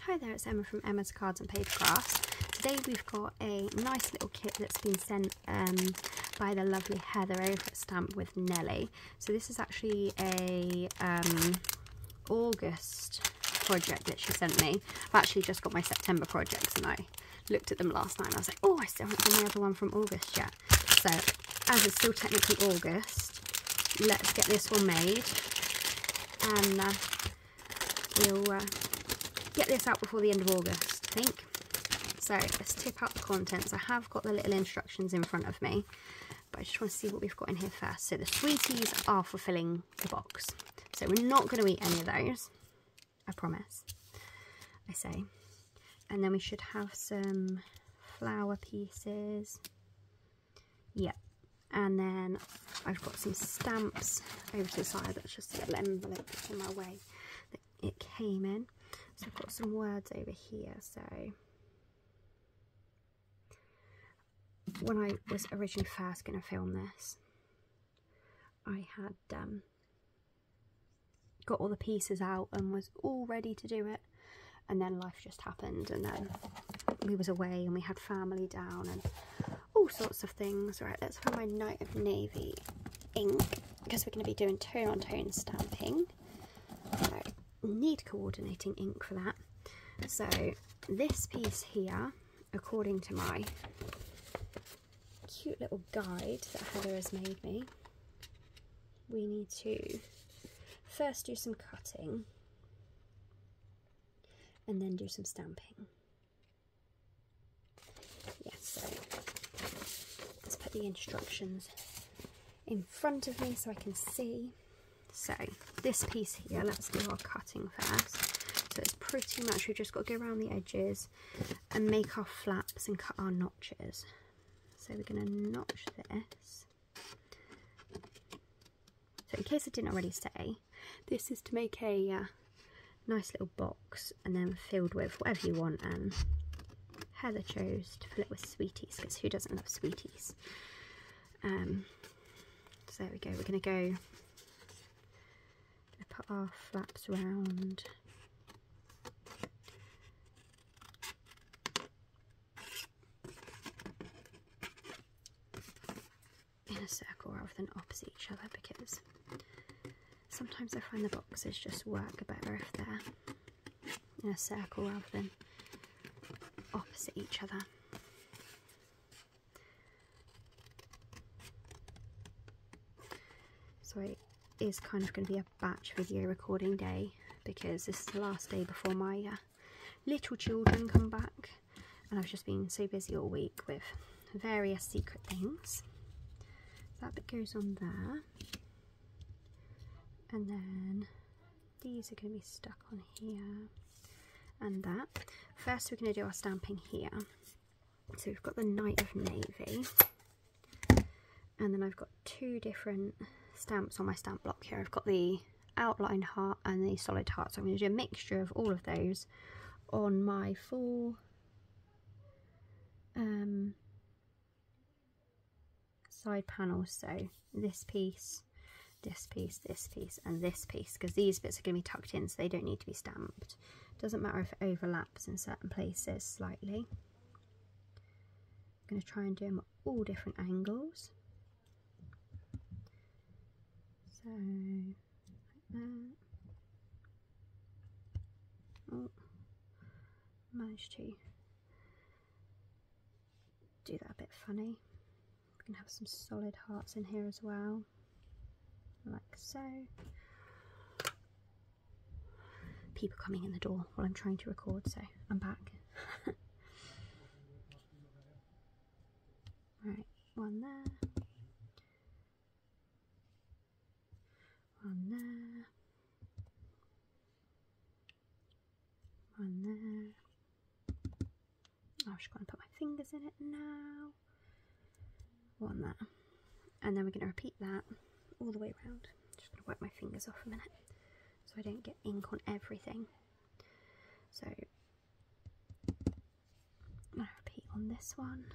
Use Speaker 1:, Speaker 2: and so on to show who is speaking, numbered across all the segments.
Speaker 1: Hi there, it's Emma from Emma's Cards and Paper Crafts. Today we've got a nice little kit that's been sent by the lovely Heather over at Stamp with Nellie. So this is actually a August project that she sent me. I've actually just got my September projects and I looked at them last night and I was like, oh, I still haven't done my other one from August yet. So as it's still technically August, let's get this one made and we'll get this out before the end of August, I think. So let's tip out the contents. I have got the little instructions in front of me, but I just want to see what we've got in here first. So the sweeties are for filling the box. So we're not going to eat any of those, I promise, I say. And then we should have some flower pieces. Yep. And then I've got some stamps over to the side. That's just a little envelope in my way that it came in. So I've got some words over here. So when I was originally first going to film this, I had got all the pieces out and was all ready to do it, and then life just happened, and then we was away and we had family down and all sorts of things. Right, let's find my Night of Navy ink because we're going to be doing tone on tone stamping. So need coordinating ink for that. So this piece here, according to my cute little guide that Heather has made me, we need to first do some cutting and then do some stamping. Yes, so let's put the instructions in front of me so I can see. So this piece here, let's do our cutting first. So it's pretty much, we've just got to go around the edges and make our flaps and cut our notches. So we're going to notch this. So in case I didn't already say, this is to make a nice little box and then filled with whatever you want, and Heather chose to fill it with sweeties because who doesn't love sweeties? So there we go, we're going to go put our flaps around. In a circle rather than opposite each other, because sometimes I find the boxes just work better if they're in a circle rather than opposite each other. So it is kind of going to be a batch video recording day because this is the last day before my little children come back, and I've just been so busy all week with various secret things. That bit goes on there, and then these are going to be stuck on here and that. First we're going to do our stamping here. So we've got the Night of Navy, and then I've got two different stamps on my stamp block here. I've got the outline heart and the solid heart, so I'm going to do a mixture of all of those on my full side panels. So this piece, this piece, this piece and this piece, because these bits are going to be tucked in so they don't need to be stamped. Doesn't matter if it overlaps in certain places slightly. I'm going to try and do them at all different angles. So like that. Oh, managed to do that a bit funny. We can have some solid hearts in here as well, like so. People coming in the door while I'm trying to record, so I'm back. Right, one there, one there, one there. I'm just going to put my fingers in it now. One there, and then we're going to repeat that all the way around. Just going to wipe my fingers off a minute so I don't get ink on everything. So I'm going to repeat on this one.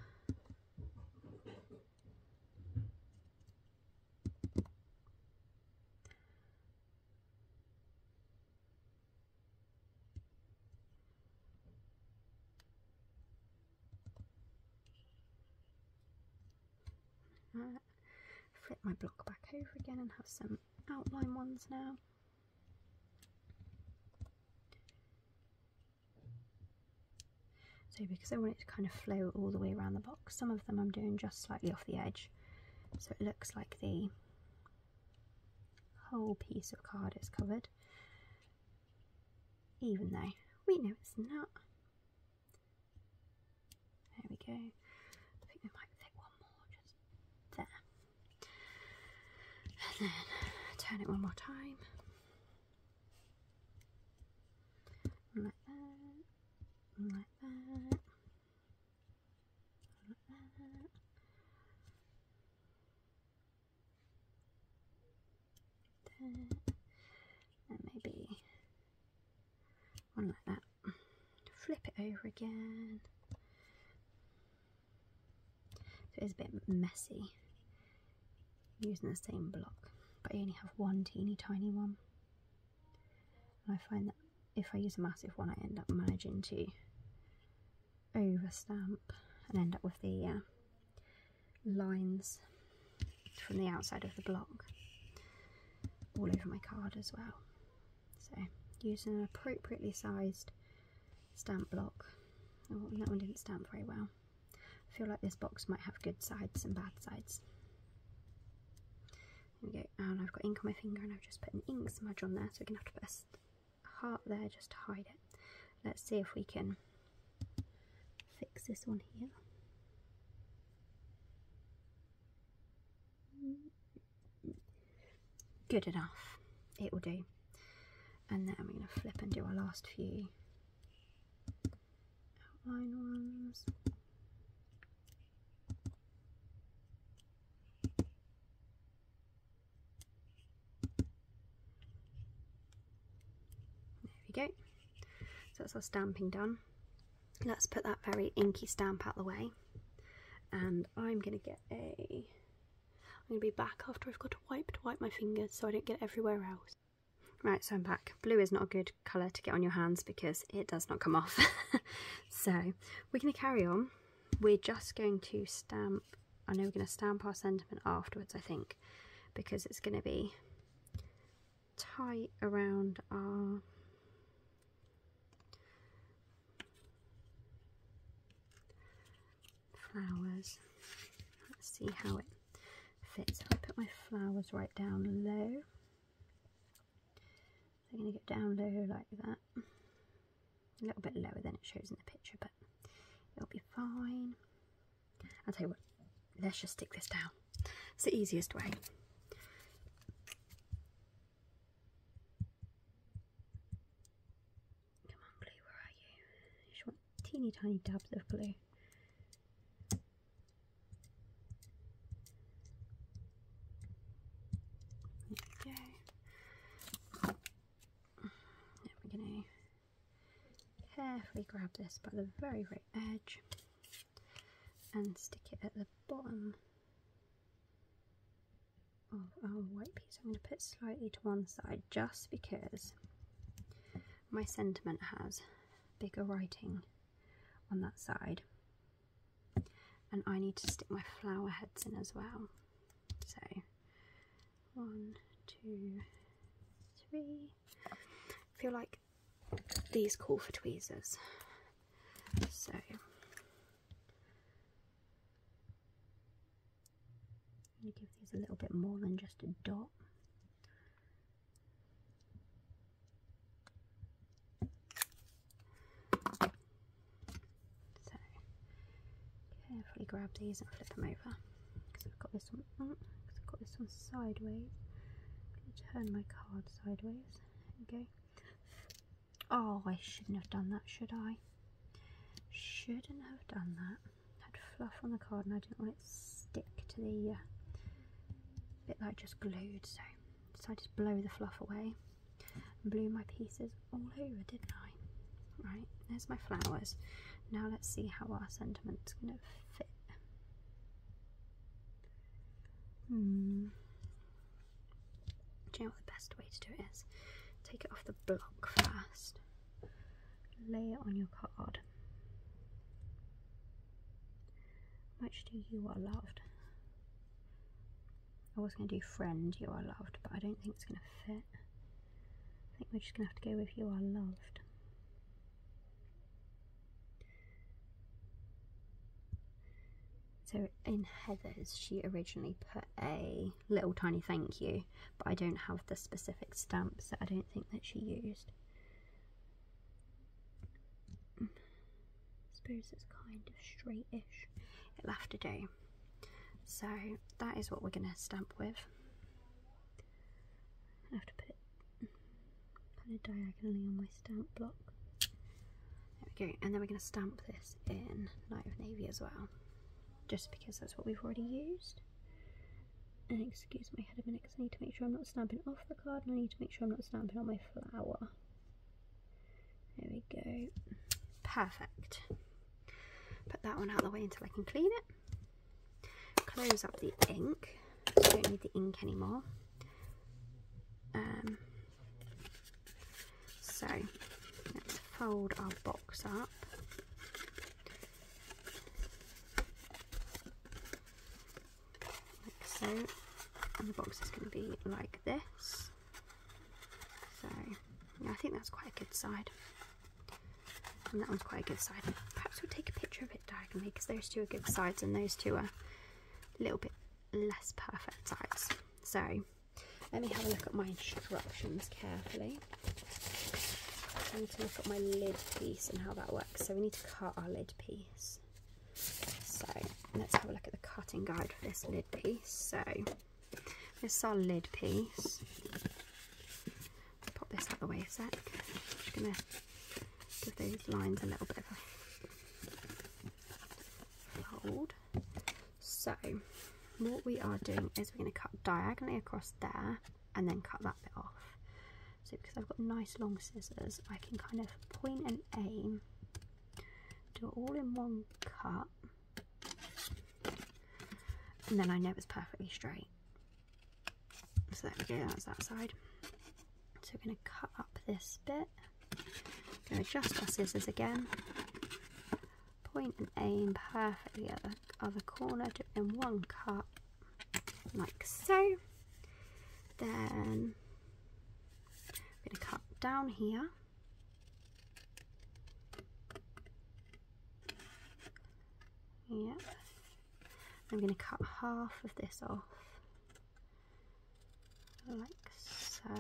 Speaker 1: that. Flip my block back over again and have some outline ones now. So because I want it to kind of flow all the way around the box, some of them I'm doing just slightly off the edge, so it looks like the whole piece of card is covered, even though we know it's not. There we go. I think we might fit one more just there. And then turn it one more time. Like that. Like that. Like that. There. And maybe one like that. Flip it over again. So it's a bit messy using the same block, but I only have one teeny tiny one. And I find that if I use a massive one, I end up managing to over stamp and end up with the lines from the outside of the block all over my card as well. So using an appropriately sized stamp block. Oh, that one didn't stamp very well. I feel like this box might have good sides and bad sides. There we go, and I've got ink on my finger and I've just put an ink smudge on there, so we're going to have to put a heart there just to hide it. Let's see if we can fix this one here. Good enough, it will do. And then we're going to flip and do our last few outline ones. Go. So that's our stamping done. Let's put that very inky stamp out the way, and I'm gonna get I'm gonna be back after I've got to wipe my fingers so I don't get everywhere else. Right, so I'm back. Blue is not a good colour to get on your hands because it does not come off. So we're gonna carry on. We're just going to stamp, I know we're gonna stamp our sentiment afterwards, I think, because it's gonna be tight around our flowers. Let's see how it fits. If I put my flowers right down low, they're going to get down low like that. A little bit lower than it shows in the picture, but it'll be fine. I'll tell you what, let's just stick this down. It's the easiest way. Come on, glue, where are you? You just want teeny tiny dabs of glue. Carefully grab this by the very edge and stick it at the bottom of our white piece. I'm going to put slightly to one side just because my sentiment has bigger writing on that side and I need to stick my flower heads in as well. So 1, 2, 3. I feel like these call for tweezers, so you give these a little bit more than just a dot. So carefully grab these and flip them over because I've got this one. Because I've got this one sideways. I'm going to turn my card sideways. There we go. Oh, I shouldn't have done that, should I? Shouldn't have done that. I had fluff on the card and I didn't want it to stick to the bit that I just glued, so I decided to blow the fluff away and blew my pieces all over, didn't I? Right, there's my flowers. Now let's see how our sentiment's going to fit. Do you know what the best way to do it is? Take it off the block first, lay it on your card. Much do you are loved. I was going to do friend, you are loved, but I don't think it's going to fit. I think we're just going to have to go with you are loved. So in Heather's, she originally put a little tiny thank you, but I don't have the specific stamps that I don't think that she used. I suppose it's kind of straight-ish. It'll have to do. So that is what we're going to stamp with. I have to put it diagonally on my stamp block. There we go. And then we're going to stamp this in Night of Navy as well, just because that's what we've already used. And excuse my head a minute, because I need to make sure I'm not stamping off the card, and I need to make sure I'm not stamping on my flower. There we go. Perfect. Put that one out of the way until I can clean it. Close up the ink, so I don't need the ink anymore. So let's fold our box up. Like so. And the box is going to be like this. So yeah, I think that's quite a good side. And that one's quite a good side. Perhaps we'll take a picture of it diagonally, because those two are good sides and those two are a little bit less perfect sides. So let me have a look at my instructions carefully. I need to look at my lid piece and how that works. So we need to cut our lid piece. So let's have a look at the cutting guide for this lid piece. So this is our lid piece. Pop this out of the way a sec. I'm just going to give those lines a little bit of a fold. So what we are doing is we're going to cut diagonally across there and then cut that bit off. So because I've got nice long scissors, I can kind of point and aim, do it all in one cut, and then I know it's perfectly straight. So there we go, that's that side. So we're going to cut up this bit, going to adjust our scissors again, point and aim perfectly at the other corner, do it in one cut, like so. Then I'm going to cut down here, yeah. I'm going to cut half of this off, like so.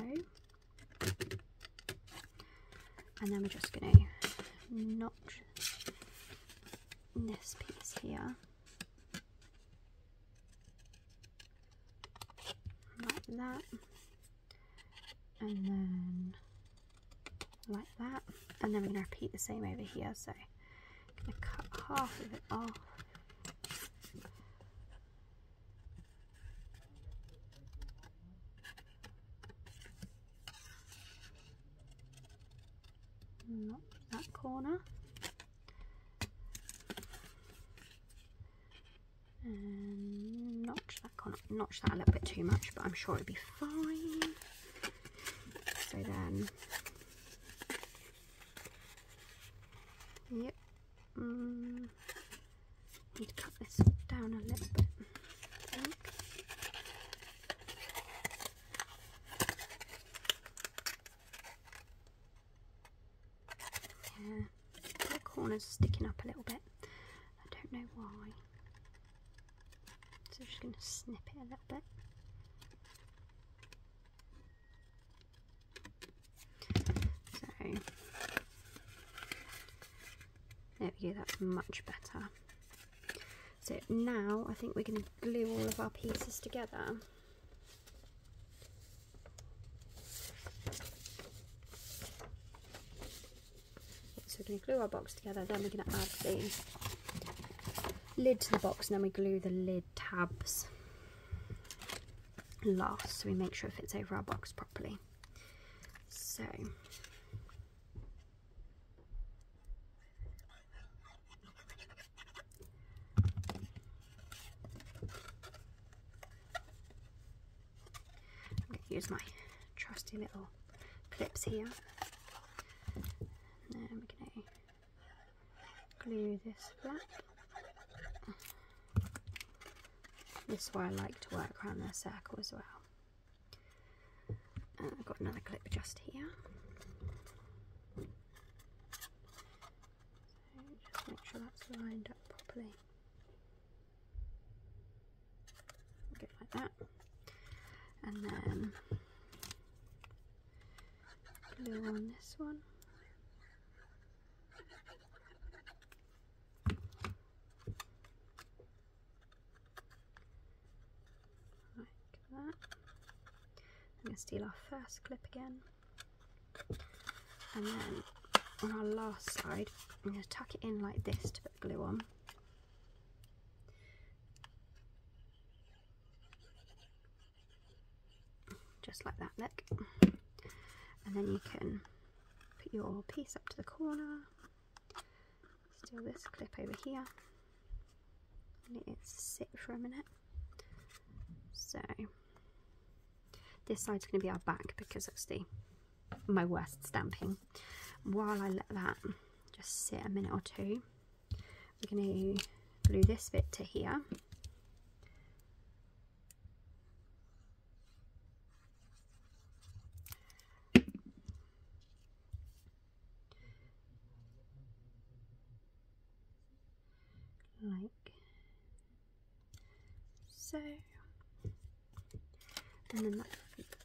Speaker 1: And then we're just going to notch this piece here, like that, and then like that, and then we're going to repeat the same over here. So I'm going to cut half of it off, notch that corner, and notch that corner. Notch that a little bit too much, but I'm sure it'll be fine. So then, yep, need to cut this down a little bit, I think. Yeah, the corner's sticking up a little bit. I don't know why. So I'm just going to snip it a little bit. So there we go, that's much better. So now I think we're going to glue all of our pieces together. So we're going to glue our box together, then we're going to add the lid to the box, and then we glue the lid tabs last, so we make sure it fits over our box properly. So I'm going to use my trusty little clips here. And then we're going to glue this flat. This is why I like to work around their circle as well. And I've got another clip just here. So just make sure that's lined up properly. Go like that. And then glue on this one. That. I'm going to steal our first clip again, and then on our last side I'm going to tuck it in like this to put the glue on. Just like that, look. And then you can put your piece up to the corner, steal this clip over here, let it sit for a minute. So this side's going to be our back because it's my worst stamping. While I let that just sit a minute or two, we're going to glue this bit to here. Like so. And then that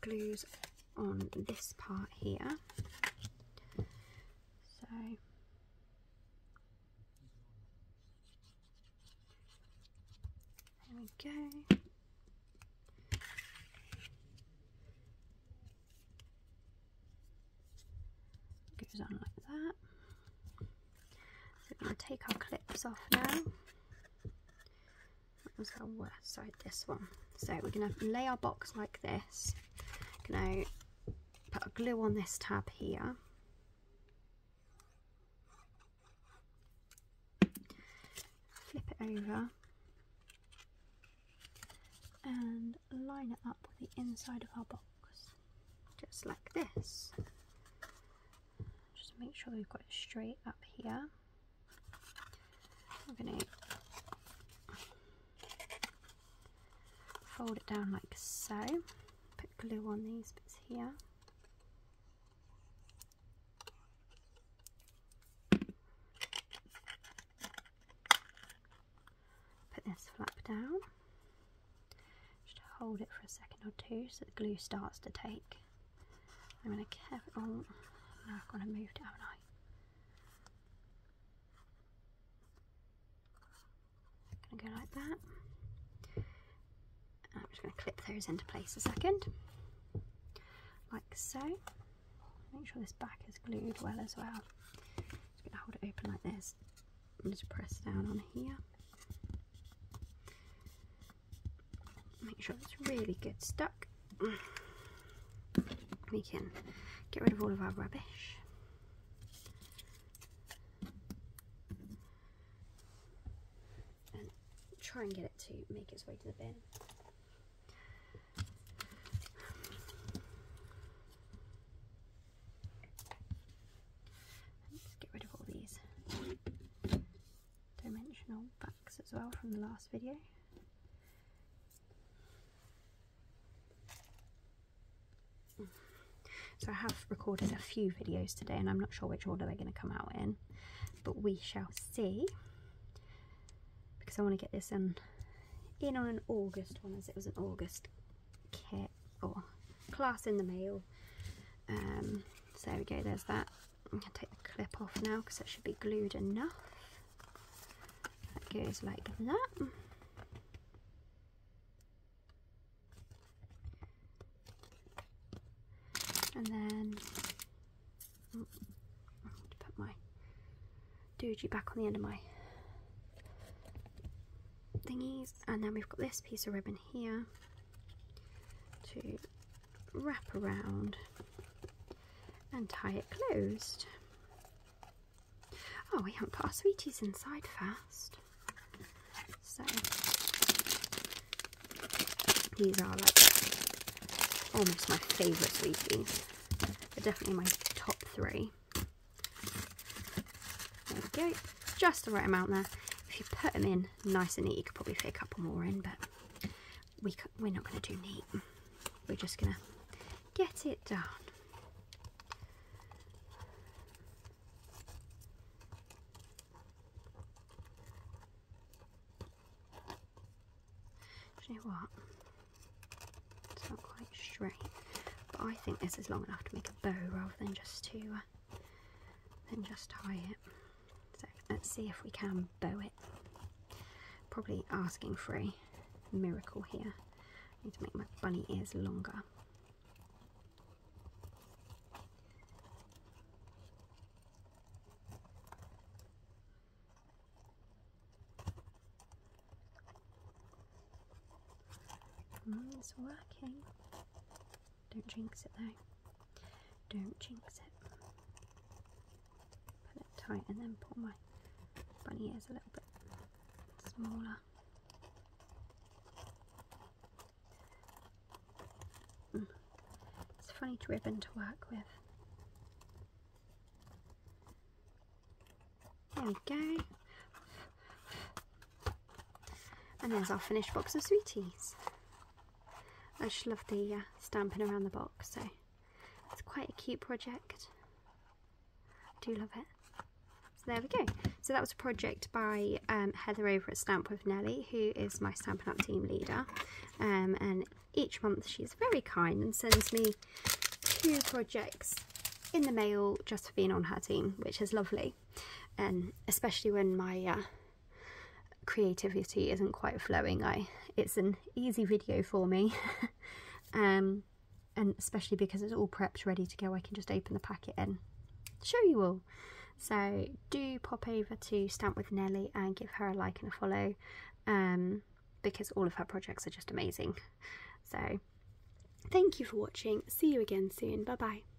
Speaker 1: glues on this part here. So there we go. Goes on like that. So we're going to take our clips off now. That was our worst side, this one. So we're going to lay our box like this. Going to put a glue on this tab here. Flip it over and line it up with the inside of our box, just like this. Just make sure we've got it straight up here. We're going to fold it down like so, put glue on these bits here. Put this flap down, just hold it for a second or two so the glue starts to take. I'm going to carefully, oh, now I've got to move it, haven't I? I'm going to go like that. I'm just going to clip those into place a second, like so. Make sure this back is glued well as well. Just going to hold it open like this and just press down on here. Make sure it's really good stuck. We can get rid of all of our rubbish. And try and get it to make its way to the bin. Dimensional backs as well from the last video. So I have recorded a few videos today and I'm not sure which order they're going to come out in, but we shall see, because I want to get this in on an August one, as it was an August kit or class in the mail. So there we go, there's that. I'm going to take the clip off now because it should be glued enough. That goes like that. And then put my doogee back on the end of my thingies, and then we've got this piece of ribbon here to wrap around and tie it closed. Oh, we haven't put our sweeties inside first. So these are like almost my favourite sweeties. They're definitely my top 3. There we go. Just the right amount there. If you put them in nice and neat, you could probably fit a couple more in, but we're not going to do neat. We're just going to get it done. Do you know what? It's not quite straight, but I think this is long enough to make a bow rather than just to tie it. So let's see if we can bow it. Probably asking for a miracle here. I need to make my bunny ears longer. It's working. Don't jinx it though. Don't jinx it. Pull it tight and then pull my bunny ears a little bit smaller. It's a funny ribbon to work with. There we go. And there's our finished box of sweeties. I just love the stamping around the box, so it's quite a cute project. I do love it. So there we go. So that was a project by Heather over at Stamp with Nellie, who is my Stampin' Up team leader. And each month she's very kind and sends me 2 projects in the mail just for being on her team, which is lovely. And especially when my creativity isn't quite flowing, it's an easy video for me. And especially because it's all prepped ready to go, I can just open the packet and show you all. So do pop over to Stamp with Nellie and give her a like and a follow, because all of her projects are just amazing. So thank you for watching. See you again soon. Bye bye.